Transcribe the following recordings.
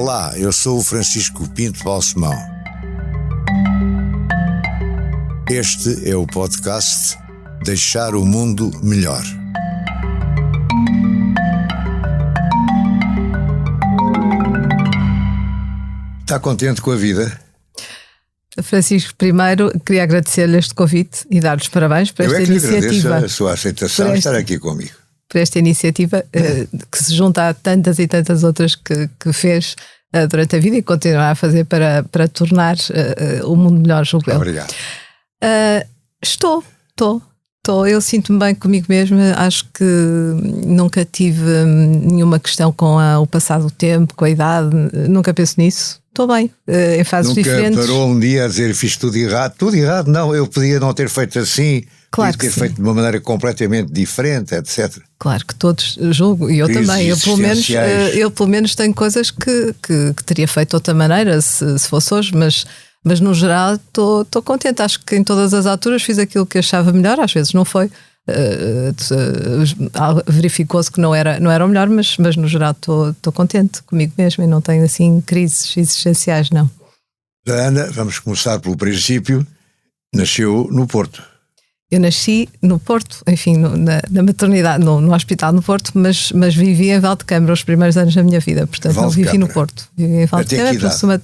Olá, eu sou o Francisco Pinto Balsemão. Este é o podcast Deixar o Mundo Melhor. Está contente com a vida? Francisco, primeiro queria agradecer-lhe este convite e dar-lhes parabéns por esta iniciativa. Eu é que lhe agradeço a sua aceitação e estar aqui comigo. Por esta iniciativa que se junta a tantas e tantas outras que fez durante a vida e continuará a fazer para tornar o mundo melhor, julgo eu. Obrigado. Estou. Eu sinto-me bem comigo mesma. Acho que nunca tive nenhuma questão com o passar do tempo, com a idade. Nunca penso nisso. Estou bem, em fases diferentes. Nunca parou um dia a dizer fiz tudo errado? Tudo errado? Não, eu podia não ter feito assim. Claro podia ter feito de uma maneira completamente diferente, etc. Claro que todos julgo, e eu Crises também. Eu pelo menos tenho coisas que teria feito de outra maneira se fosse hoje, mas no geral estou contente. Acho que em todas as alturas fiz aquilo que achava melhor, às vezes não foi. Verificou-se que não era o melhor, mas no geral estou contente comigo mesmo e não tenho assim crises existenciais, não. A Ana, vamos começar pelo princípio, nasceu no Porto. Eu nasci no Porto, enfim, na maternidade, no hospital no Porto, mas vivi em Valdecâmara os primeiros anos da minha vida, portanto não vivi no Porto. Vivi em Valdecâmara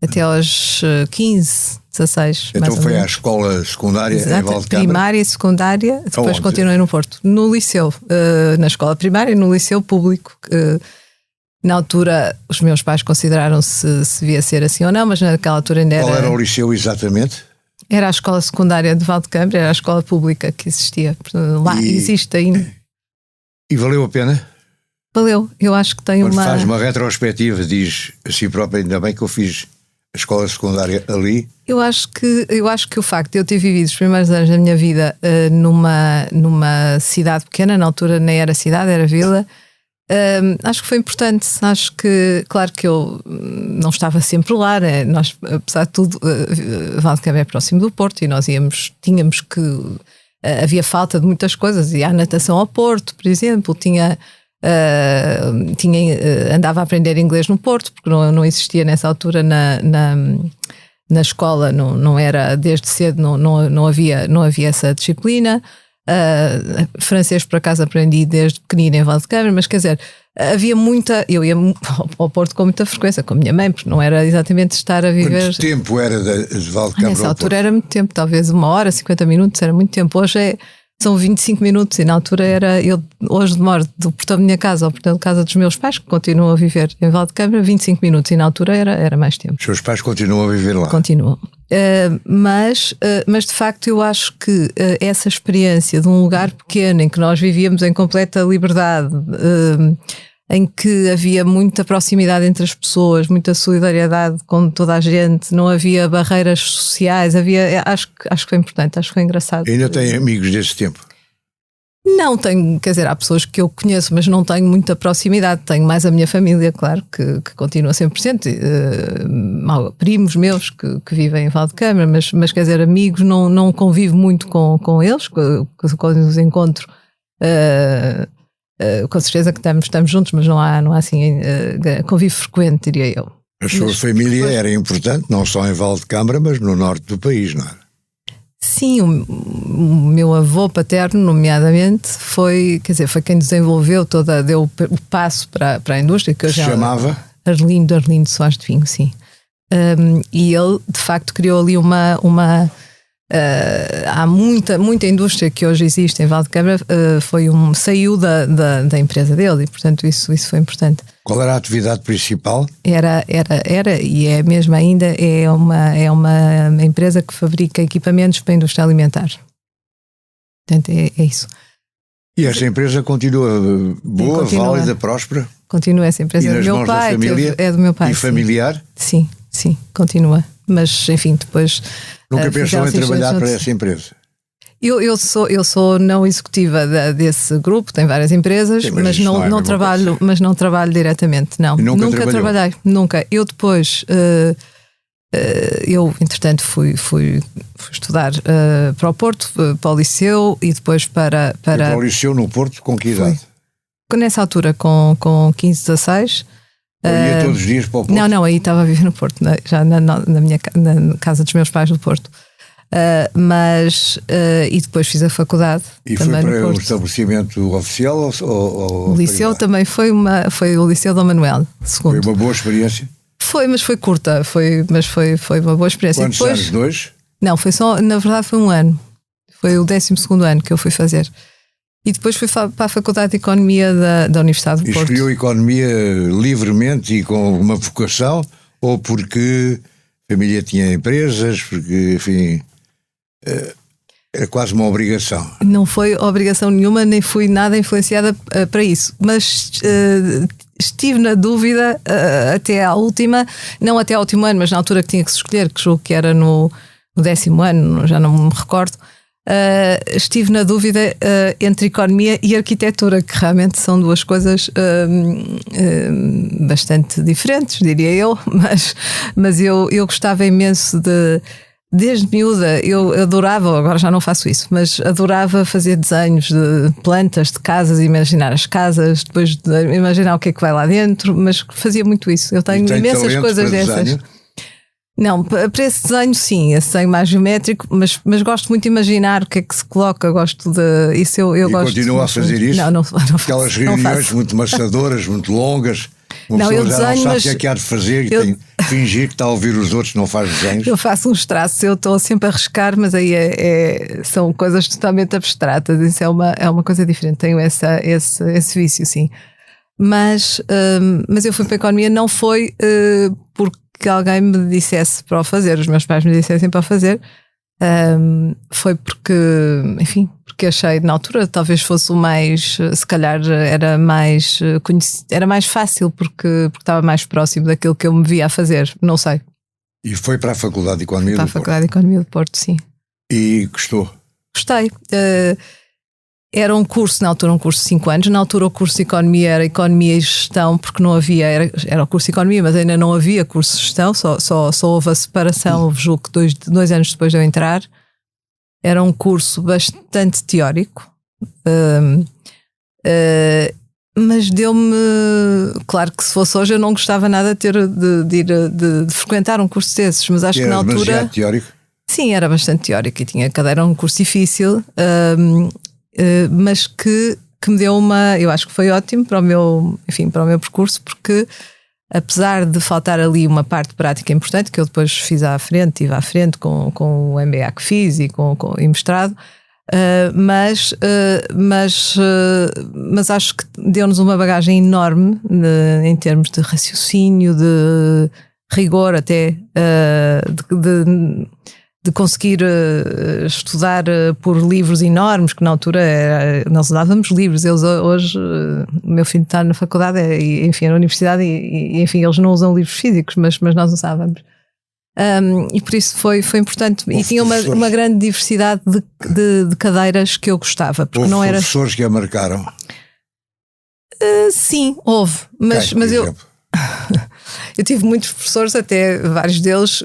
até aos 15, 16. Então foi à escola secundária. Exato, em Valdecâmara? Primária e secundária, depois aonde? Continuei no Porto. No liceu, na escola primária e no liceu público. Na altura os meus pais consideraram se devia ser assim ou não, mas naquela altura ainda era... Qual era o liceu exatamente? Era a escola secundária de Valdecâmara, era a escola pública que existia. Portanto, lá existe ainda. E valeu a pena? Valeu, eu acho que tem Quando uma... faz uma retrospectiva, diz a si própria, ainda bem que eu fiz a escola secundária ali. Eu acho que o facto de eu ter vivido os primeiros anos da minha vida numa cidade pequena, na altura nem era cidade, era vila, acho que foi importante. Acho que, claro que eu não estava sempre lá, né? Nós, apesar de tudo, Valdecâmara é próximo do Porto e nós tínhamos que... havia falta de muitas coisas, ia à natação ao Porto, por exemplo, andava a aprender inglês no Porto, porque não existia nessa altura na escola, não era desde cedo, não havia essa disciplina. Francês por acaso aprendi desde pequenina em Valdecâmara, mas quer dizer, havia muita... Eu ia ao Porto com muita frequência, com a minha mãe, porque não era exatamente estar a viver... Quanto tempo era de Valdecâmara? Nessa altura era muito tempo, talvez 1 hora, 50 minutos, era muito tempo. Hoje são 25 minutos e na altura hoje demoro do portão da minha casa ao portão da casa dos meus pais, que continuam a viver em Valdecâmara, 25 minutos e na altura era mais tempo. Os seus pais continuam a viver lá? Continuam. Mas de facto eu acho que essa experiência de um lugar pequeno em que nós vivíamos em completa liberdade, em que havia muita proximidade entre as pessoas, muita solidariedade com toda a gente, não havia barreiras sociais, acho que foi importante, acho que foi engraçado. Ainda tem amigos desse tempo? Não tenho, quer dizer, há pessoas que eu conheço, mas não tenho muita proximidade. Tenho mais a minha família, claro, que continua sempre presente, primos meus que vivem em Valdecâmara, mas quer dizer, amigos, não convivo muito com eles, quando os encontro, com certeza que estamos juntos, mas não há assim convívio frequente, diria eu. A sua família era importante, não só em Valdecâmara, mas no norte do país, não é? Sim, o meu avô paterno, nomeadamente, foi quem desenvolveu deu o passo para a indústria. Que se chamava? Arlindo Soares de Vinho, sim. E ele, de facto, criou ali há muita indústria que hoje existe em Valdecâmara, saiu da empresa dele e, portanto, isso foi importante. Qual era a atividade principal? Era e é mesmo ainda, é uma empresa que fabrica equipamentos para a indústria alimentar. Portanto, é isso. E essa empresa continua boa, válida, próspera? Continua essa empresa. E nas mãos da família? É do meu pai. E familiar? Sim, continua. Mas, enfim, depois... Nunca pensou em trabalhar para essa empresa? Eu sou não executiva desse grupo, tem várias empresas, sim, mas não trabalho diretamente, não. Nunca trabalhei, nunca. Eu depois, entretanto fui estudar para o Porto, para o Liceu e depois para o Liceu no Porto com que idade? Nessa altura com 15, 16, Eu ia todos os dias para o Porto? Não, aí estava a viver no Porto, já na casa dos meus pais do Porto. E depois fiz a faculdade. E também foi para no um estabelecimento oficial ou o liceu também foi o Liceu Dom Manuel II. Foi uma boa experiência? Foi, mas foi curta, mas foi uma boa experiência. Quantos anos? 2? Não, na verdade foi um ano. Foi o 12º ano que eu fui fazer. E depois fui para a Faculdade de Economia da Universidade do Porto. E escolheu Economia livremente e com uma vocação, ou porque a família tinha empresas, porque, enfim, era quase uma obrigação? Não foi obrigação nenhuma, nem fui nada influenciada para isso. Mas estive na dúvida até à última, não até ao último ano, mas na altura que tinha que se escolher, que julgo que era no 10º ano, já não me recordo. Estive na dúvida entre economia e arquitetura, que realmente são duas coisas bastante diferentes, diria eu, mas eu gostava imenso desde miúda, eu adorava, agora já não faço isso, mas adorava fazer desenhos de plantas, de casas, imaginar as casas, depois de imaginar o que é que vai lá dentro, mas fazia muito isso. Eu tenho imensas coisas dessas. Desenho? Não, para esse desenho sim, esse desenho mais geométrico, mas gosto muito de imaginar o que é que se coloca, gosto de isso. Eu e gosto. Continua a fazer isso? Não faço. Aquelas reuniões muito maçadoras, muito longas. Uma pessoa já não sabe o que é que há de fazer e tem que fingir que está a ouvir os outros, não faz desenhos. Eu faço uns traços, eu estou sempre a riscar, mas aí são coisas totalmente abstratas. Isso é uma coisa diferente. Tenho esse vício, sim. Mas eu fui para a economia, não foi porque alguém me dissesse para o fazer, os meus pais me dissessem para o fazer, foi porque, enfim, porque achei na altura talvez fosse o mais, se calhar era mais fácil porque estava mais próximo daquilo que eu me via a fazer, não sei. E foi para a Faculdade de Economia do Porto? Para a Faculdade de Economia do Porto, sim. E gostou? Gostei. Era um curso, na altura um curso de 5 anos, na altura o curso de Economia era Economia e Gestão, porque não havia, era o curso de Economia, mas ainda não havia curso de Gestão, só houve a separação, julgo que dois anos depois de eu entrar. Era um curso bastante teórico, mas deu-me, claro que se fosse hoje eu não gostava nada de frequentar um curso desses, mas acho que na altura... Era demasiado teórico? Sim, era bastante teórico e tinha cadeira, um curso difícil, mas que me deu eu acho que foi ótimo para o meu percurso, porque apesar de faltar ali uma parte prática importante, que eu depois estive à frente com o MBA que fiz e com mestrado, mas acho que deu-nos uma bagagem enorme em termos de raciocínio, de rigor até, de conseguir estudar por livros enormes, que na altura nós usávamos livros. Hoje, o meu filho está na faculdade, enfim, na universidade, e enfim, eles não usam livros físicos, mas nós usávamos. E por isso foi importante. E tinha uma grande diversidade de cadeiras que eu gostava. Porque houve não era professores que a marcaram? Sim, houve. Mas eu tive muitos professores, até vários deles,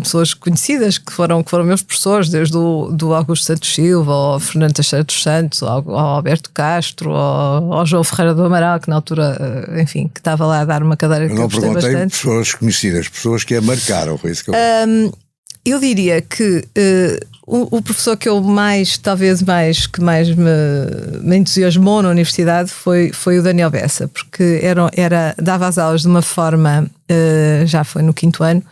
pessoas conhecidas que foram meus professores, desde do Augusto Santos Silva, ao Fernando Teixeira dos Santos, ao Alberto Castro, ao João Ferreira do Amaral, que na altura, enfim, que estava lá a dar uma cadeira que eu gostei bastante. Eu não perguntei pessoas conhecidas, pessoas que a marcaram, foi isso que eu diria que o professor que eu que mais me entusiasmou na universidade foi o Daniel Bessa, porque dava as aulas de uma forma, já foi no 5º ano,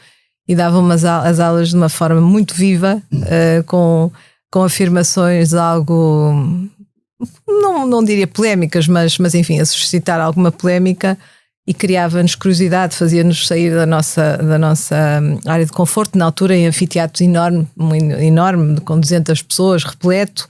e dava as aulas de uma forma muito viva, com afirmações algo, não diria polémicas, mas enfim, a suscitar alguma polémica. E criava-nos curiosidade, fazia-nos sair da nossa área de conforto, na altura em anfiteatros enorme, com 200 pessoas, repleto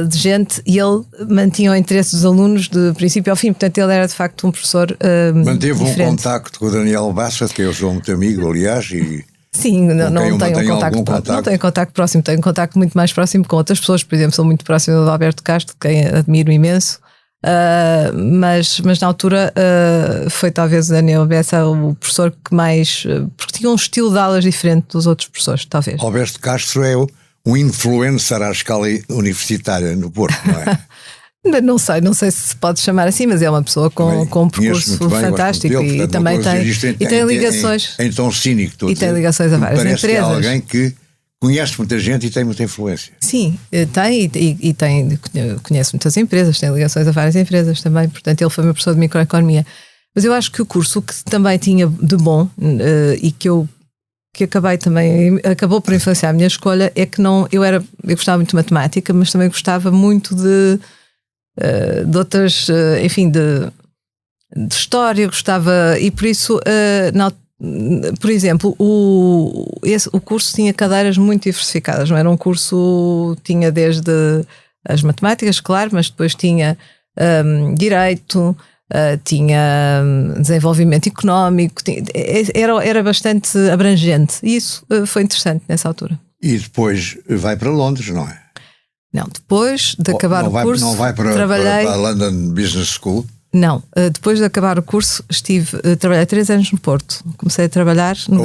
de gente, e ele mantinha o interesse dos alunos de princípio ao fim. Portanto, ele era de facto um professor manteve diferente. Um contacto com o Daniel Bassa, que eu sou muito amigo, aliás, e... Sim, não tenho contacto próximo, tenho contacto muito mais próximo com outras pessoas. Por exemplo, sou muito próximo do Alberto Castro, quem admiro imenso. Mas na altura foi talvez o Daniel Bessa o professor que mais, porque tinha um estilo de aulas diferente dos outros professores, talvez. Alberto Castro é um influencer à escala universitária no Porto, não é? Não sei se se pode chamar assim, mas é uma pessoa com um percurso fantástico e também tem ligações. Em tom cínico, e tem ligações a várias empresas. Parece que é alguém que conhece muita gente e tem muita influência. Sim, conhece muitas empresas, tem ligações a várias empresas também. Portanto, ele foi meu professor de microeconomia. Mas eu acho que o curso que também tinha de bom e que acabou por influenciar a minha escolha é que eu gostava muito de matemática, mas também gostava muito de outras, enfim, de história, gostava, e por isso, por exemplo, o curso tinha cadeiras muito diversificadas, não era um curso, tinha desde as matemáticas, claro, mas depois tinha direito, tinha desenvolvimento económico, era bastante abrangente, e isso foi interessante nessa altura. E depois vai para Londres, não é? Não, depois de acabar o curso, não vai para a London Business School? Não, depois de acabar o curso trabalhei 3 anos no Porto. Comecei a trabalhar no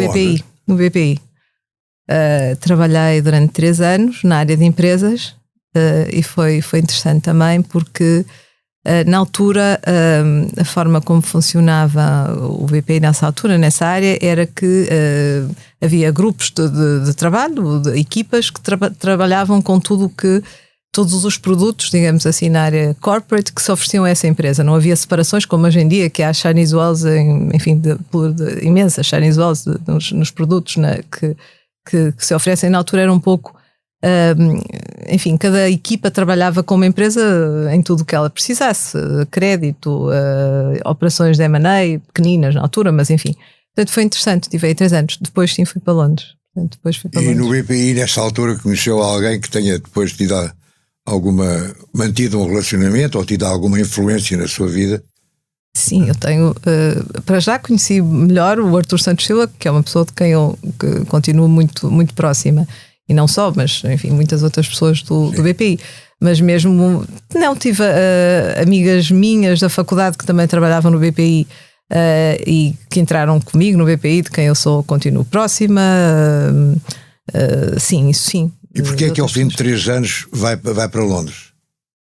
BPI. Trabalhei durante 3 anos na área de empresas e foi interessante também porque na altura a forma como funcionava o BPI nessa área era que havia grupos de trabalho, de equipas que trabalhavam com todos os produtos, digamos assim, na área corporate que se ofereciam a essa empresa. Não havia separações como hoje em dia, que há Chinese walls, enfim, imensas Chinese walls nos produtos que se oferecem. Na altura era um pouco, enfim, cada equipa trabalhava com uma empresa em tudo o que ela precisasse, crédito, operações de M&A, pequeninas na altura, mas enfim. Portanto, foi interessante, tive aí 3 anos. Depois sim fui para Londres. E no BPI, nessa altura, conheceu alguém que tenha depois tido mantido um relacionamento ou tido alguma influência na sua vida? Sim, eu tenho, para já conheci melhor o Artur Santos Silva, que é uma pessoa de quem eu continuo muito, muito próxima, e não só, mas enfim, muitas outras pessoas do BPI, mas mesmo, não, tive amigas minhas da faculdade que também trabalhavam no BPI e que entraram comigo no BPI, de quem eu continuo próxima, sim, isso sim. E porquê é que ao fim de 3 anos vai para Londres?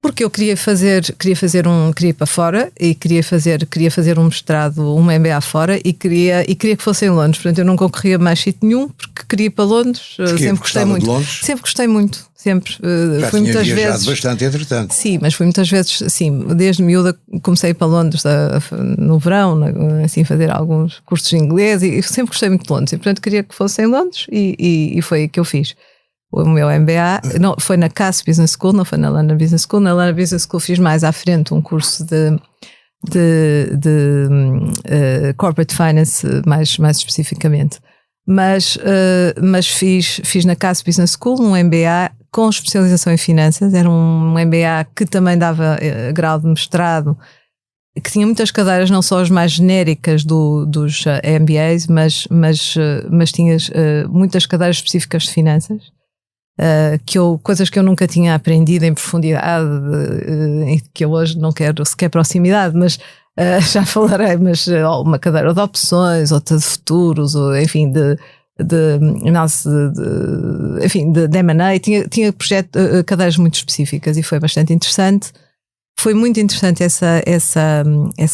Porque eu queria ir para fora e queria fazer um mestrado, um MBA fora e queria que fosse em Londres. Portanto, eu não concorria mais sítio nenhum porque queria ir para Londres. Sempre gostei muito. Sempre gostei muito. Sempre. Já fui muitas vezes. Bastante, entretanto. Sim, mas fui muitas vezes, sim, desde miúda comecei a ir para Londres no verão, assim, fazer alguns cursos de inglês e sempre gostei muito de Londres. E, portanto, queria que fosse em Londres e foi o que eu fiz. O meu MBA não, foi na Cass Business School, não foi na London Business School. Na London Business School fiz mais à frente um curso de Corporate Finance, mais especificamente. Mas fiz na Cass Business School um MBA com especialização em finanças. Era um MBA que também dava grau de mestrado, que tinha muitas cadeiras, não só as mais genéricas dos MBAs, mas tinha muitas cadeiras específicas de finanças. Coisas que eu nunca tinha aprendido em profundidade e que eu hoje não quero sequer proximidade, mas já falarei, mas uma cadeira de opções, outra de futuros, ou enfim, de análise de M&A, tinha cadeiras muito específicas e foi bastante interessante. Foi muito interessante essa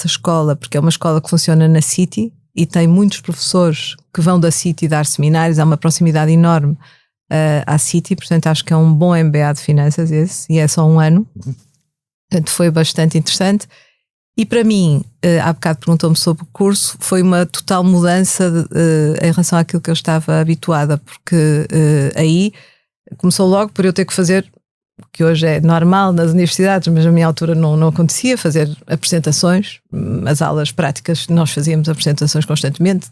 escola, porque é uma escola que funciona na City e tem muitos professores que vão da City dar seminários, há uma proximidade enorme à City, portanto acho que é um bom MBA de finanças esse, e é só 1 ano, portanto foi bastante interessante. E para mim, há bocado perguntou-me sobre o curso, foi uma total mudança em relação àquilo que eu estava habituada, porque aí começou logo por eu ter que fazer o que hoje é normal nas universidades, mas na minha altura não acontecia, fazer apresentações. As aulas práticas, nós fazíamos apresentações constantemente,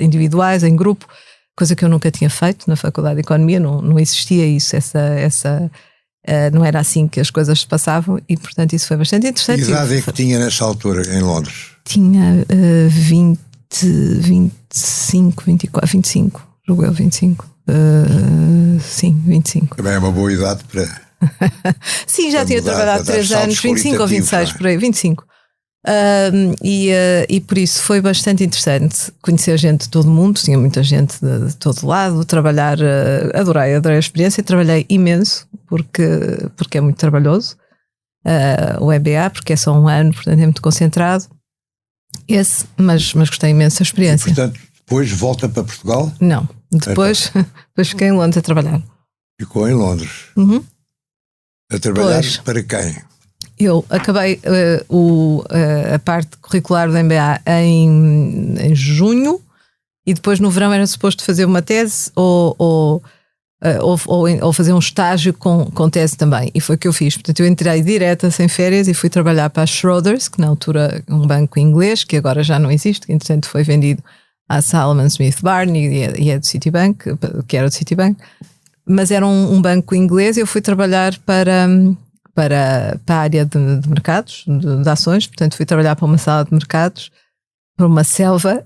individuais, em grupo, coisa que eu nunca tinha feito na Faculdade de Economia, não existia isso, não era assim que as coisas se passavam e, portanto, isso foi bastante interessante. Que idade é que tinha nessa altura em Londres? Tinha 25, 24, 25, julgo eu, 25. Sim, 25. Também é uma boa idade para... Sim, já tinha trabalhado 3 anos, 25 ou 26, por aí, 25. E por isso foi bastante interessante conhecer gente de todo o mundo, tinha muita gente de todo lado, trabalhar, adorei a experiência, trabalhei imenso porque é muito trabalhoso, o MBA, porque é só um ano, portanto é muito concentrado. Mas gostei imenso da experiência. E, portanto, depois volta para Portugal? Não, depois fiquei em Londres a trabalhar. Ficou em Londres. Uhum. A trabalhar para quem? Eu acabei a parte curricular do MBA em junho, e depois no verão era suposto fazer uma tese ou fazer um estágio com tese também, e foi o que eu fiz. Portanto, eu entrei direta, sem férias, e fui trabalhar para a Schroders, que na altura é um banco inglês, que agora já não existe, que entretanto foi vendido à Salomon Smith Barney e é do Citibank, que era do Citibank, mas era um banco inglês, e eu fui trabalhar para a área de mercados, de ações. Portanto, fui trabalhar para uma sala de mercados, para uma selva,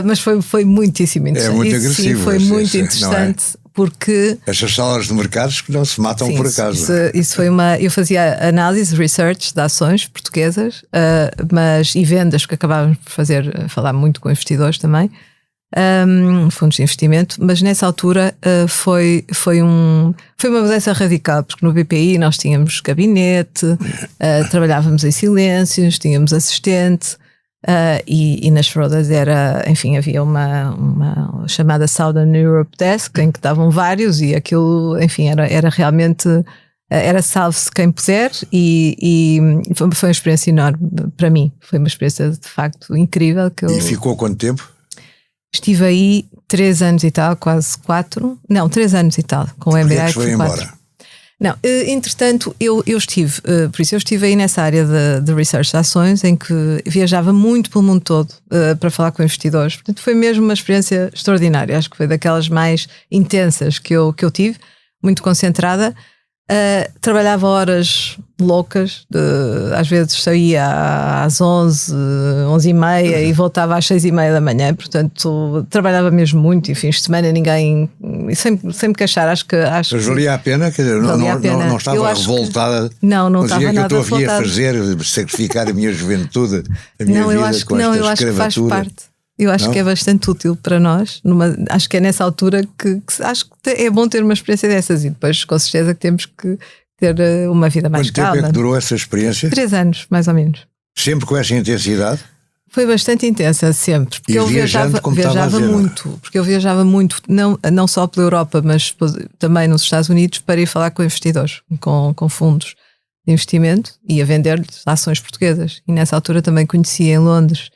mas foi muitíssimo interessante. É muito agressivo. Sim, foi muito interessante, porque... Essas salas de mercados que não se matam por acaso. Isso foi eu fazia análise, research de ações portuguesas, e vendas, que acabávamos por falar muito com investidores também, fundos de investimento, mas nessa altura foi uma mudança radical, porque no BPI nós tínhamos gabinete, trabalhávamos em silêncios, tínhamos assistente, e nas Schroders havia uma chamada Southern Europe Desk, em que estavam vários, e aquilo, enfim, era realmente, era salve-se quem puder, e foi uma experiência enorme para mim. Foi uma experiência de facto incrível. E ficou quanto tempo? Estive aí 3 anos e tal, quase 4. Não, 3 anos e tal, com o MBA. Foi embora? Não, entretanto, eu estive, por isso eu estive aí nessa área de research de ações, em que viajava muito pelo mundo todo para falar com investidores. Portanto, foi mesmo uma experiência extraordinária. Acho que foi daquelas mais intensas que eu tive, muito concentrada. Trabalhava horas loucas, às vezes saía às 11h30 e voltava às 6h30 da manhã. Portanto, trabalhava mesmo muito, e fins de semana ninguém, sem me queixar. Acho que mas valia a pena? Quer dizer, não estava revoltada? Não estava nada revoltada. Que eu estou a fazer, sacrificar a minha juventude, a minha vida com esta escravatura. Eu acho que faz parte. Eu acho que é bastante útil para nós. Acho que é nessa altura que acho que é bom ter uma experiência dessas, e depois com certeza que temos que ter uma vida mais calma. Quanto tempo é que durou essa experiência? 3 anos, mais ou menos. Sempre com essa intensidade? Foi bastante intensa, sempre. Porque eu viajava muito. Porque eu viajava muito, não só pela Europa, mas também nos Estados Unidos, para ir falar com investidores, com fundos de investimento, e a vender-lhes ações portuguesas. E nessa altura também conhecia em Londres.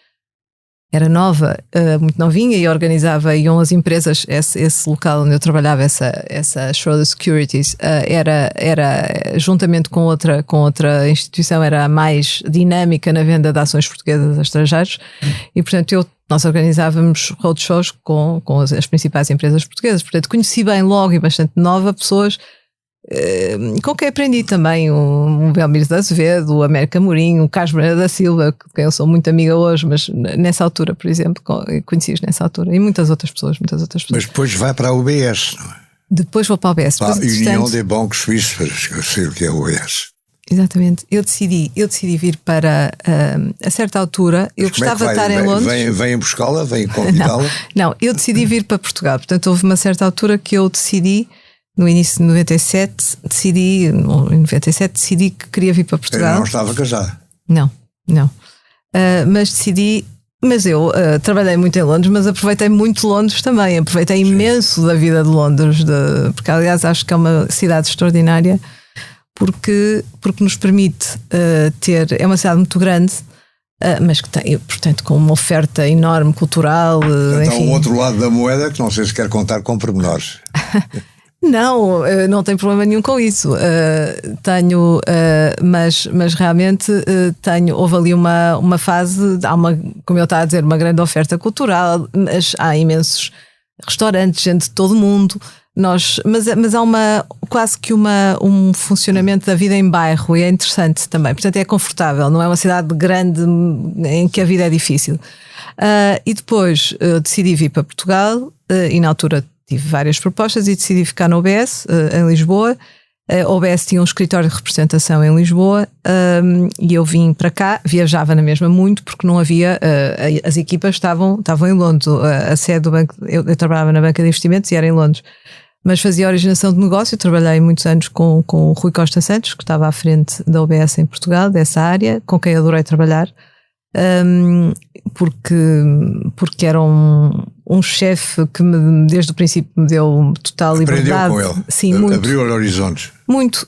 Era nova, muito novinha, e iam as empresas, esse local onde eu trabalhava, essa Schroder Securities, era juntamente com outra instituição, era a mais dinâmica na venda de ações portuguesas a estrangeiros, e portanto nós organizávamos roadshows com as principais empresas portuguesas. Portanto, conheci bem logo, e bastante nova, pessoas com quem aprendi também, o Belmiro de Azevedo, o América Mourinho, o Carlos Moreira da Silva, com quem eu sou muito amiga hoje, mas nessa altura, por exemplo, conheci-os nessa altura, e muitas outras pessoas. Mas depois vai para a UBS, não é? Depois vou para a UBS. Para a União de Bancos Suíços, que eu sei o que é a UBS. Exatamente. Eu decidi vir para, a certa altura, eu gostava de estar em Londres. Vem buscá-la? Vem convidá-la? Não, eu decidi vir para Portugal. Portanto, houve uma certa altura que eu decidi, no início de 97, decidi que queria vir para Portugal. Eu não estava casado. Não. Mas decidi. Mas eu trabalhei muito em Londres, mas aproveitei muito Londres também. Aproveitei imenso da vida de Londres, porque aliás acho que é uma cidade extraordinária, porque nos permite ter. É uma cidade muito grande, mas que tem, portanto, com uma oferta enorme cultural. Então, o outro lado da moeda, que não sei se quer contar com pormenores. Não tem problema nenhum com isso. Tenho, mas realmente houve ali uma fase, como eu estava a dizer, uma grande oferta cultural, mas há imensos restaurantes, gente de todo o mundo. Mas há quase que um funcionamento da vida em bairro, e é interessante também. Portanto, é confortável, não é uma cidade grande em que a vida é difícil. E depois decidi vir para Portugal, e na altura tive várias propostas, e decidi ficar na UBS, em Lisboa. A UBS tinha um escritório de representação em Lisboa, e eu vim para cá, viajava na mesma muito, porque não havia, as equipas estavam em Londres. A sede do banco, eu trabalhava na banca de investimentos e era em Londres. mas fazia originação de negócio. Trabalhei muitos anos com o Rui Costa Santos, que estava à frente da OBS em Portugal, dessa área, com quem adorei trabalhar, porque era um chefe que desde o princípio me deu total liberdade. Aprendeu com ele. Sim, muito. Abriu horizontes. Muito,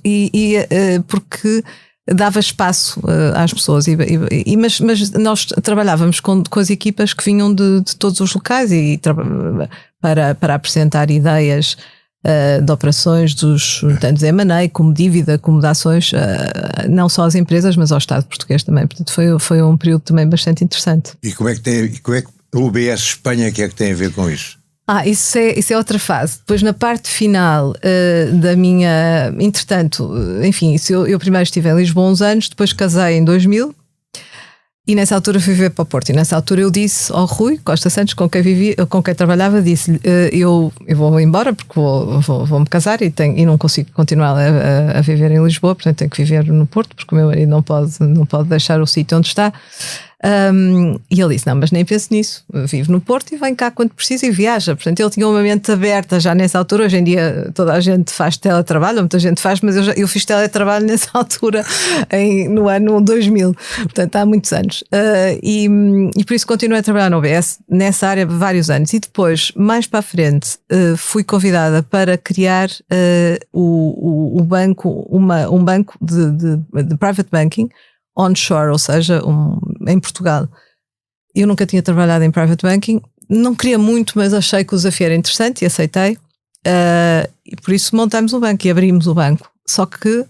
porque dava espaço às pessoas, mas nós trabalhávamos com as equipas que vinham de todos os locais para apresentar ideias de operações tanto de M&A como dívida, como de ações, não só às empresas, mas ao Estado português também. Portanto, foi um período também bastante interessante. E como é que o UBS Espanha, que é que tem a ver com isso? Isso é outra fase. Depois, na parte final da minha... Entretanto, enfim, eu primeiro estive em Lisboa uns anos, depois casei em 2000 e nessa altura fui viver para o Porto. E nessa altura eu disse ao Rui Costa Santos, com quem trabalhava, disse-lhe, eu vou embora porque vou-me casar e não consigo continuar a viver em Lisboa, portanto tenho que viver no Porto, porque o meu marido não pode deixar o sítio onde está. E ele disse, não, mas nem penso nisso, vivo no Porto e vem cá quando precisa e viaja. Portanto ele tinha uma mente aberta já nessa altura. Hoje em dia toda a gente faz teletrabalho, muita gente faz, mas eu fiz teletrabalho nessa altura no ano 2000, portanto há muitos anos, e por isso continuei a trabalhar no OBS nessa área vários anos. E depois, mais para a frente, fui convidada para criar o banco, um banco de private banking onshore, ou seja, em Portugal. Eu nunca tinha trabalhado em private banking, não queria muito, mas achei que o desafio era interessante e aceitei, e por isso montamos o banco e abrimos o banco. Só que,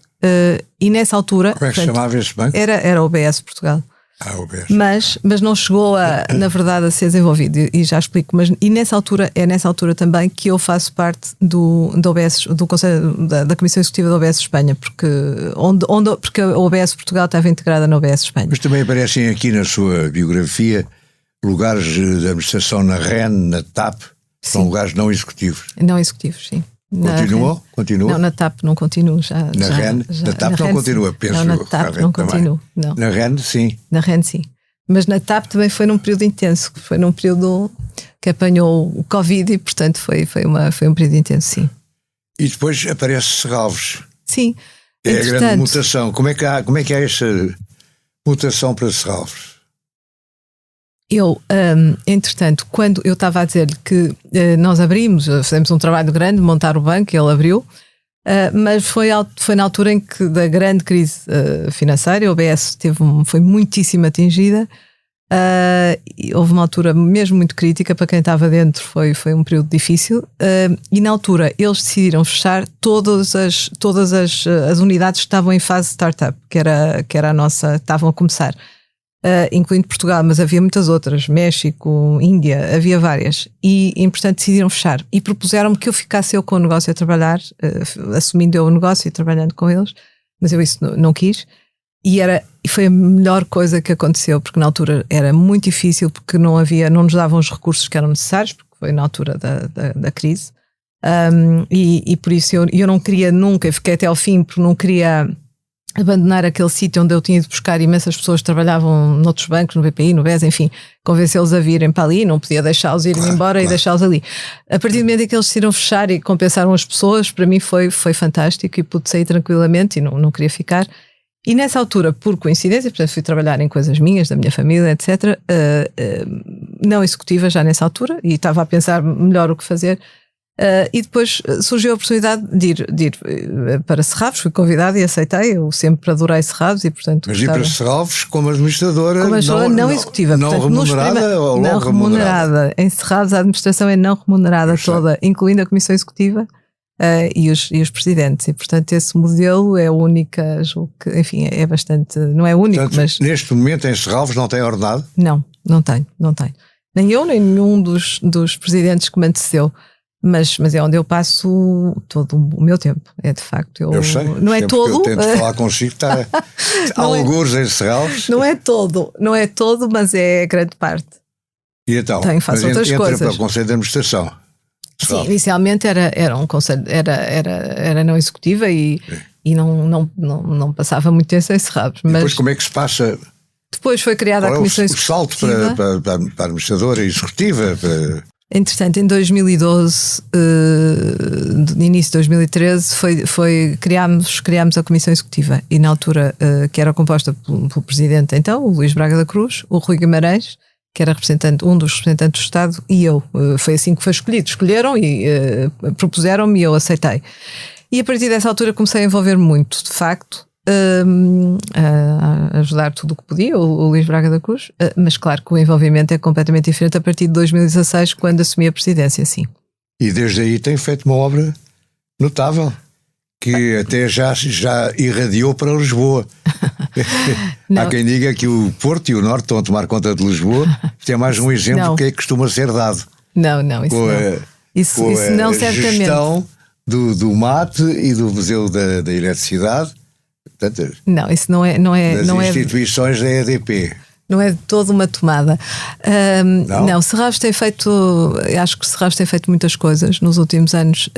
e nessa altura... Como é que se chamava esse banco? Era o OBS Portugal. OBS. Mas não chegou na verdade a ser desenvolvido, e já explico. É nessa altura também que eu faço parte do OBS, do Conselho da Comissão Executiva do OBS Espanha, porque a OBS Portugal estava integrada na OBS Espanha. Mas também aparecem aqui na sua biografia lugares de administração na REN, na TAP, são lugares não executivos. Não executivos, sim. Continua? Não, na TAP não continuo. Na TAP não continua, penso. Não, na TAP não continuo. Não. Na REN, sim. Na REN, sim. Mas na TAP também foi num período intenso, foi num período que apanhou o Covid e, portanto, foi um período intenso, sim. E depois aparece Serralves. Sim. É a grande mutação. Como é que há esta mutação para Serralves? Entretanto, quando eu estava a dizer-lhe que nós fizemos um trabalho grande, montar o banco, ele abriu, mas foi na altura em que, da grande crise financeira, a OBS foi muitíssimo atingida, e houve uma altura mesmo muito crítica para quem estava dentro, foi um período difícil, e na altura eles decidiram fechar todas as unidades que estavam em fase de startup, que era a nossa, estavam a começar. Incluindo Portugal, mas havia muitas outras, México, Índia, havia várias, e portanto decidiram fechar e propuseram-me que eu ficasse com o negócio a trabalhar, assumindo eu o negócio e trabalhando com eles, mas eu isso não quis, e foi a melhor coisa que aconteceu, porque na altura era muito difícil, porque não nos davam os recursos que eram necessários, porque foi na altura da crise, e por isso eu não queria nunca, fiquei até ao fim, porque não queria abandonar aquele sítio onde eu tinha ido buscar imensas pessoas que trabalhavam noutros bancos, no BPI, no BES, enfim, convencê-los a virem para ali, não podia deixá-los irem embora e deixá-los ali. A partir do momento em que eles decidiram fechar e compensaram as pessoas, para mim foi fantástico e pude sair tranquilamente e não queria ficar. E nessa altura, por coincidência, portanto fui trabalhar em coisas minhas, da minha família, etc., não executiva já nessa altura, e estava a pensar melhor o que fazer. E depois surgiu a oportunidade de ir para Serralves, fui convidada e aceitei. Eu sempre adorei Serralves e, portanto, mas ir para Serralves como administradora, não executiva, não portanto, remunerada ou não remunerada? Em Serralves a administração é não remunerada toda, incluindo a Comissão Executiva e os presidentes, e portanto esse modelo é a única, julgo que, enfim, é bastante, não é único, portanto, mas neste momento em Serralves não tem ordenado? Não tem. Nem eu, nem nenhum dos presidentes que me antecedeu. Mas é onde eu passo todo o meu tempo, é de facto. Eu sei, não é todo. Eu tento falar consigo, está algures em Serralves. Não é todo, mas é grande parte. E então, faço outras coisas. Para o Conselho de Administração. Sim, inicialmente era um conselho, era não executiva e não passava muito tempo em Serralves. Mas depois como é que se passa? Depois foi criada a Comissão Executiva. O salto para a administradora executiva? Entretanto, em 2012, no início de 2013, criámos a Comissão Executiva e na altura que era composta pelo Presidente então, o Luís Braga da Cruz, o Rui Guimarães, que era um dos representantes do Estado, e eu. Foi assim que foi escolhido. Escolheram e propuseram-me e eu aceitei. E a partir dessa altura comecei a envolver-me muito, de facto, a ajudar tudo o que podia, o Luís Braga da Cruz, mas claro que o envolvimento é completamente diferente a partir de 2016, quando assumi a presidência, sim. E desde aí tem feito uma obra notável, que até já irradiou para Lisboa. Há quem diga que o Porto e o Norte estão a tomar conta de Lisboa. Isto é mais um exemplo do que é que costuma ser dado. Não, isso não. Isso não, certamente. Gestão do MAT e do Museu da Eletricidade. Portanto, não, isso não é das instituições da EDP. Não é de toda uma tomada. Não, Serralves tem feito, acho que Serralves tem feito muitas coisas nos últimos anos.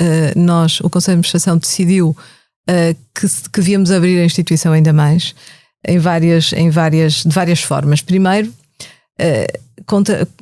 O Conselho de Administração decidiu que devíamos abrir a instituição ainda mais, de várias formas. Primeiro,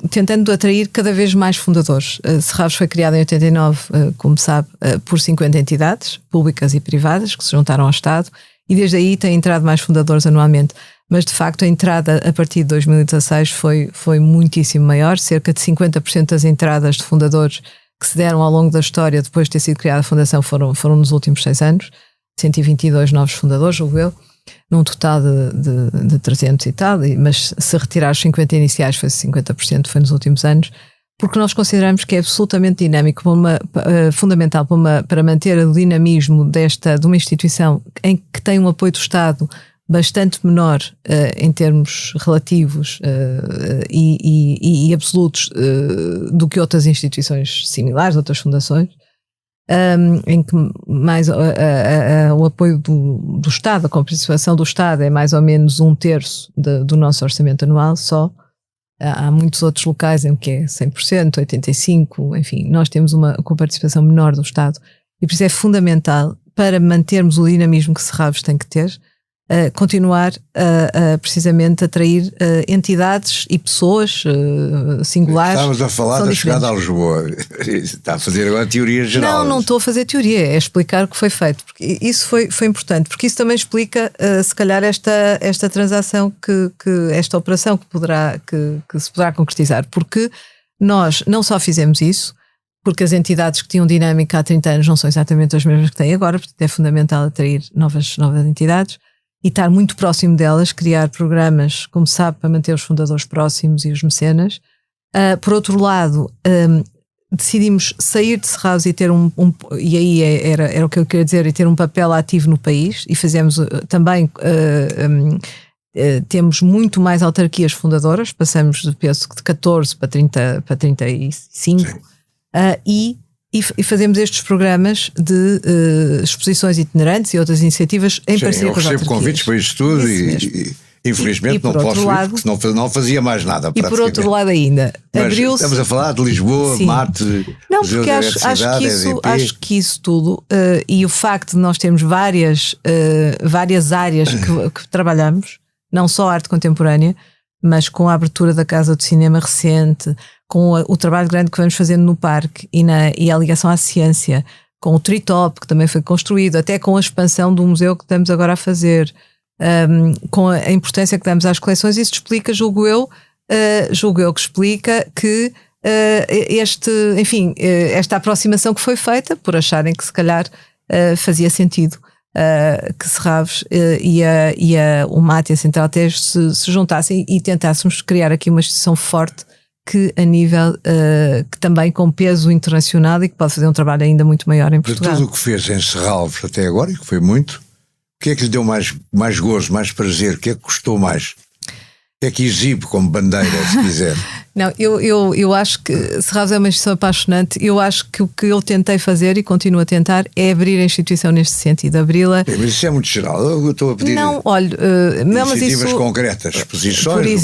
tentando atrair cada vez mais fundadores. Serralves foi criado em 89, como sabe, por 50 entidades públicas e privadas que se juntaram ao Estado, e desde aí tem entrado mais fundadores anualmente. Mas de facto a entrada a partir de 2016 foi muitíssimo maior. Cerca de 50% das entradas de fundadores que se deram ao longo da história depois de ter sido criada a fundação foram nos últimos 6 anos. 122 novos fundadores, julgo eu, num total de 300 e tal, mas se retirar os 50 iniciais foi 50%, foi nos últimos anos, porque nós consideramos que é absolutamente dinâmico, fundamental para manter o dinamismo de uma instituição em que tem um apoio do Estado bastante menor em termos relativos e absolutos do que outras instituições similares, outras fundações, em que mais o apoio do Estado, a participação do Estado é mais ou menos 1/3 do nosso orçamento anual só. Há muitos outros locais em que é 100%, 85%, enfim, nós temos uma participação menor do Estado e por isso é fundamental para mantermos o dinamismo que Serralves tem que ter, continuar precisamente a atrair entidades e pessoas singulares. Estávamos a falar da chegada a Lisboa. Está a fazer agora teoria geral. Não estou a fazer teoria, é explicar o que foi feito. Porque isso foi importante, porque isso também explica, se calhar, esta transação, esta operação que se poderá concretizar. Porque nós não só fizemos isso, porque as entidades que tinham dinâmica há 30 anos não são exatamente as mesmas que têm agora, portanto é fundamental atrair novas entidades e estar muito próximo delas, criar programas, como sabe, para manter os fundadores próximos e os mecenas. Por outro lado, decidimos sair de Serralves e ter e aí era o que eu queria dizer, e ter um papel ativo no país, e fazemos também, temos muito mais autarquias fundadoras, passamos de 14 para 35, e fazemos estes programas de exposições itinerantes e outras iniciativas em parceria com as autarquias. Eu recebo convites para isto tudo e infelizmente não posso ir, porque senão não fazia mais nada. E por outro lado ainda, abriu-se... Estamos a falar de Lisboa, Marte, não, porque acho que isso tudo, e o facto de nós termos várias áreas que trabalhamos, não só a arte contemporânea, mas com a abertura da Casa do Cinema recente, com o trabalho grande que vamos fazendo no parque e a ligação à ciência, com o Tritop, que também foi construído, até com a expansão do museu que estamos agora a fazer, com a importância que damos às coleções. Isso explica, julgo eu que explica que esta aproximação que foi feita, por acharem que se calhar fazia sentido que Serralves e o MAT e a Central Tejo se juntassem e tentássemos criar aqui uma instituição forte que a nível, que também com peso internacional e que pode fazer um trabalho ainda muito maior em Portugal. De tudo o que fez em Serralves até agora, e que foi muito, o que é que lhe deu mais gozo, mais prazer? O que é que custou mais? O que é que exibe como bandeira, se quiser? Não, eu acho que Serralves é uma instituição apaixonante. Eu acho que o que eu tentei fazer e continuo a tentar é abrir a instituição neste sentido, abri-la. Mas isso é muito geral. Eu estou a pedir iniciativas concretas, exposições,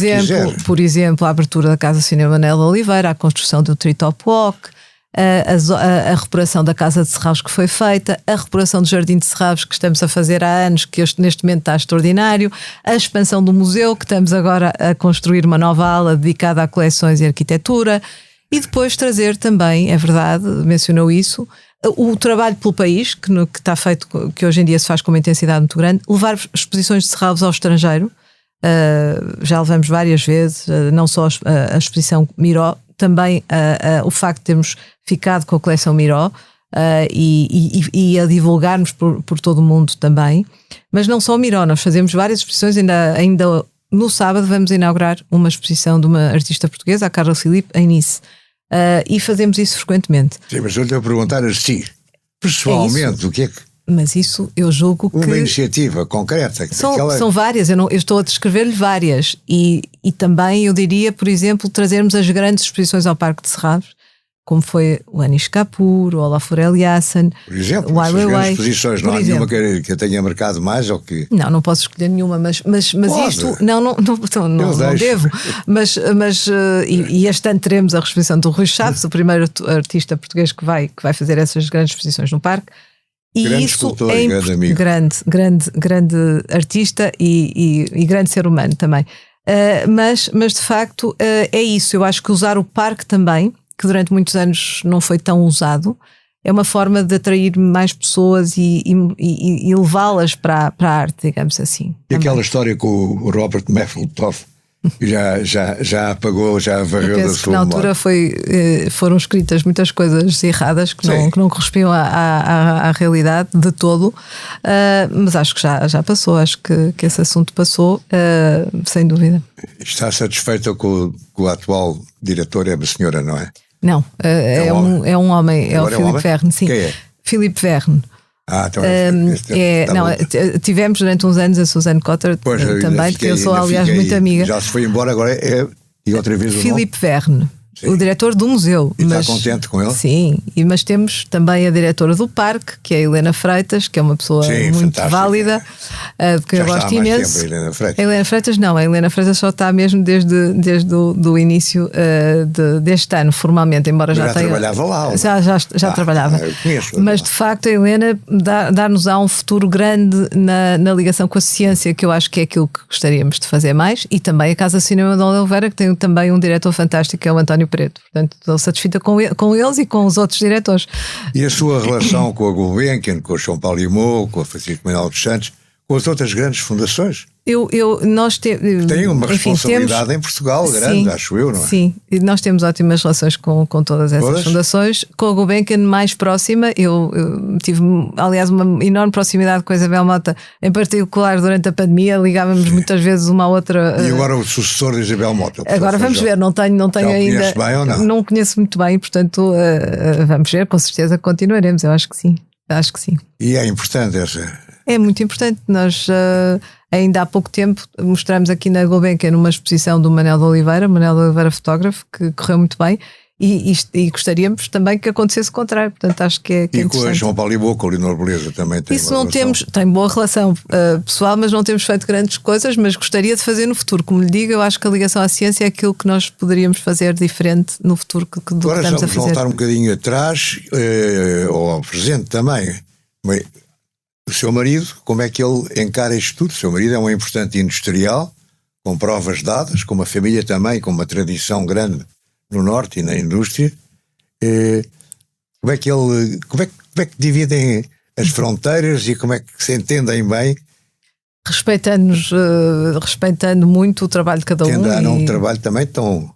por exemplo, a abertura da Casa Cinema Nela Oliveira, a construção do Tritop Walk, a reparação da Casa de Serralves que foi feita, a reparação do Jardim de Serralves que estamos a fazer há anos, que neste momento está extraordinário, a expansão do museu, que estamos agora a construir uma nova ala dedicada a coleções e arquitetura, E depois trazer também, é verdade, mencionou isso, o trabalho pelo país, que está feito, que hoje em dia se faz com uma intensidade muito grande, levar exposições de Serralves ao estrangeiro, já levamos várias vezes, não só a exposição Miró, também o facto de termos ficado com a coleção Miró, e a divulgarmos por todo o mundo também, mas não só o Miró, nós fazemos várias exposições, ainda no sábado vamos inaugurar uma exposição de uma artista portuguesa, a Carla Filipe, em Nice. E fazemos isso frequentemente. Sim, mas eu lhe vou perguntar assim, pessoalmente, o que é que... Mas isso eu julgo que... Uma iniciativa concreta. São várias, eu estou a descrever-lhe várias. E também eu diria, por exemplo, trazermos as grandes exposições ao Parque de Serralves, como foi o Anish Kapoor, o Olafur Eliasson, por exemplo, o Ai essas Weiwei. grandes exposições, não há nenhuma que eu tenha marcado mais ou que... Não posso escolher nenhuma, mas isto... Não devo. Mas e este ano teremos a exposição do Rui Chaves, o primeiro artista português que vai fazer essas grandes exposições no parque. E grande isso escultor, é grande amigo. Grande artista e grande ser humano também. Mas de facto é isso. Eu acho que usar o parque também, que durante muitos anos não foi tão usado, é uma forma de atrair mais pessoas e levá-las para a arte, digamos assim. E aquela história com o Robert Mapplethorpe, que já apagou, já varreu da sua na altura foram escritas muitas coisas erradas que não correspondiam à realidade de todo, mas acho que já passou, acho que esse assunto passou, sem dúvida. Está satisfeita com o atual diretor, é a senhora, não é? Não, é um homem, é o Philippe Verne, sim. Quem é? Philippe Verne. Então tivemos durante uns anos a Suzanne Cotter também, que eu sou aliás muito amiga. Já se foi embora, agora e outra vez o Philippe Verne, o diretor do museu. E está contente com ele? Sim, mas temos também a diretora do parque, que é a Helena Freitas, que é uma pessoa muito válida, que eu gosto imenso. A Helena Freitas não, a Helena Freitas só está mesmo desde o início deste ano, formalmente, embora já tenha... trabalhava lá? Já trabalhava. Mas de facto a Helena dá-nos-á um futuro grande na ligação com a ciência, que eu acho que é aquilo que gostaríamos de fazer mais, e também a Casa Cinema de Oliveira, que tem também um diretor fantástico, que é o António Preto. Portanto, estou satisfeita com eles e com os outros diretores. E a sua relação com a Gulbenkian, com o João Paulo Imô, com a Francisco Manuel dos Santos, com as outras grandes fundações? Nós tem uma responsabilidade em Portugal grande, acho eu, não é? Sim, e nós temos ótimas relações com todas essas fundações. Com a Gulbenkian mais próxima, eu tive, aliás, uma enorme proximidade com a Isabel Mota, em particular durante a pandemia, ligávamos muitas vezes uma à outra. E agora o sucessor de Isabel Mota? Agora vamos ver, não tenho ainda. Bem ou não? Não conheço muito bem, portanto, vamos ver, com certeza continuaremos, eu acho que sim. E é importante essa... É muito importante. Nós ainda há pouco tempo mostramos aqui na Gulbenkian uma exposição do Manuel de Oliveira fotógrafo, que correu muito bem, e gostaríamos também que acontecesse o contrário. Portanto, acho que é E com a João Paulo Imô, com o Leonor Beleza também tem isso, não temos, tem boa relação pessoal, mas não temos feito grandes coisas, mas gostaria de fazer no futuro. Como lhe digo, eu acho que a ligação à ciência é aquilo que nós poderíamos fazer diferente no futuro do que estamos a fazer. Agora voltar um bocadinho atrás, ou ao presente também. O seu marido, como é que ele encara isto tudo? O seu marido é um importante industrial, com provas dadas, com uma família também, com uma tradição grande no Norte e na indústria. Como é que dividem as fronteiras e como é que se entendem bem? Respeitando muito o trabalho de cada um. Tendo um trabalho também tão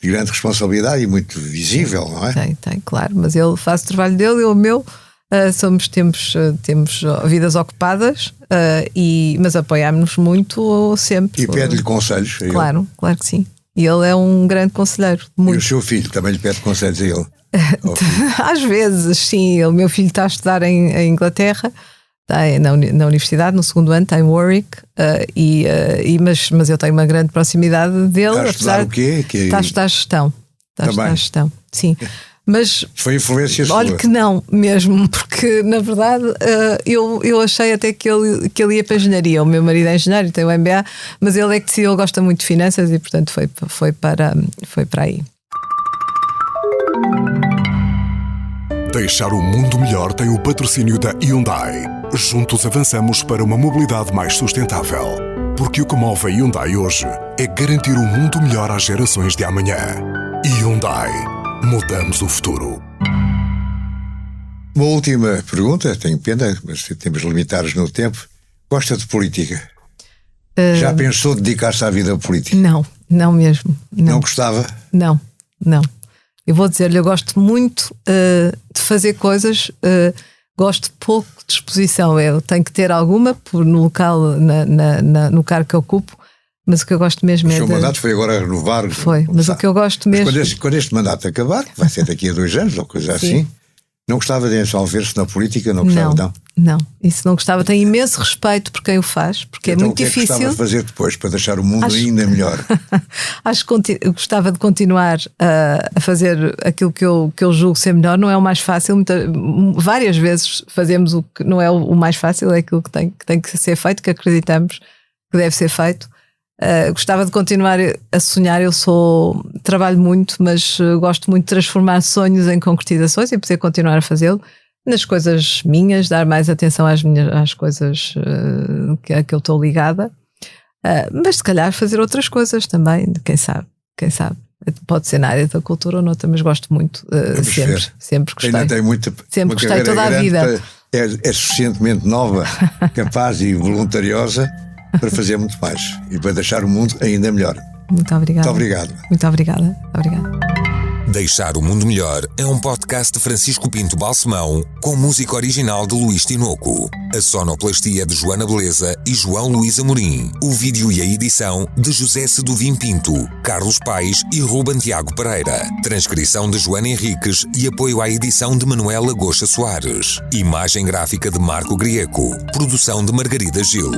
de grande responsabilidade e muito visível, não é? Tem, claro, mas ele faz o trabalho dele, eu o meu. Temos vidas ocupadas, mas apoiámos-nos muito sempre. E pede-lhe conselhos a ele? Claro que sim. E ele é um grande conselheiro. Muito. E o seu filho também lhe pede conselhos a ele? Às vezes, sim. O meu filho está a estudar em Inglaterra, está na universidade, no segundo ano, está em Warwick, mas eu tenho uma grande proximidade dele. Está a estudar o quê? Está a estudar gestão. Sim. Mas foi influência sua? Olha que não, mesmo, porque na verdade eu achei até que ele ia para a engenharia. O meu marido é engenheiro e tem o MBA, mas ele é que decidiu, ele gosta muito de finanças e portanto foi para aí. Deixar o mundo melhor tem o patrocínio da Hyundai. Juntos avançamos para uma mobilidade mais sustentável. Porque o que move a Hyundai hoje é garantir um mundo melhor às gerações de amanhã. Hyundai. mudamos o futuro. Uma última pergunta, tenho pena, mas temos limitados no tempo. Gosta de política? Já pensou dedicar-se à vida política? Não mesmo. Não gostava? Não. Eu vou dizer-lhe, eu gosto muito de fazer coisas, gosto pouco de exposição. Eu tenho que ter alguma no local, no cargo que eu ocupo, mas o que eu gosto mesmo o seu mandato foi agora a renovar. Foi, mas o que eu gosto mesmo... Quando este mandato acabar, vai ser daqui a 2 anos ou coisa assim, não gostava de envolver-se na política? Não gostava, não. Isso não gostava. Tenho imenso respeito por quem o faz, porque então, é muito difícil. O que é que gostava de fazer depois para deixar o mundo ainda melhor? Acho que gostava de continuar a fazer aquilo que eu julgo ser melhor. Não é o mais fácil. Várias vezes fazemos o que não é o mais fácil, é aquilo que tem que ser feito, que acreditamos que deve ser feito. Gostava de continuar a sonhar. Trabalho muito, mas gosto muito de transformar sonhos em concretizações e poder continuar a fazê-lo nas coisas minhas, dar mais atenção às coisas que eu estou ligada, mas se calhar fazer outras coisas também, quem sabe, pode ser na área da cultura ou noutra, mas gosto muito, sempre gostei. Ainda tem sempre gostei toda a vida. É suficientemente nova, capaz e voluntariosa para fazer muito mais e para deixar o mundo ainda melhor. Muito obrigada. Muito obrigado. Muito obrigada. Deixar o Mundo Melhor é um podcast de Francisco Pinto Balsemão com música original de Luís Tinoco. A sonoplastia de Joana Beleza e João Luís Amorim. O vídeo e a edição de José Seduvim Pinto, Carlos Paes e Ruben Tiago Pereira. Transcrição de Joana Henriques e apoio à edição de Manuela Goxa Soares. Imagem gráfica de Marco Grieco. Produção de Margarida Gil.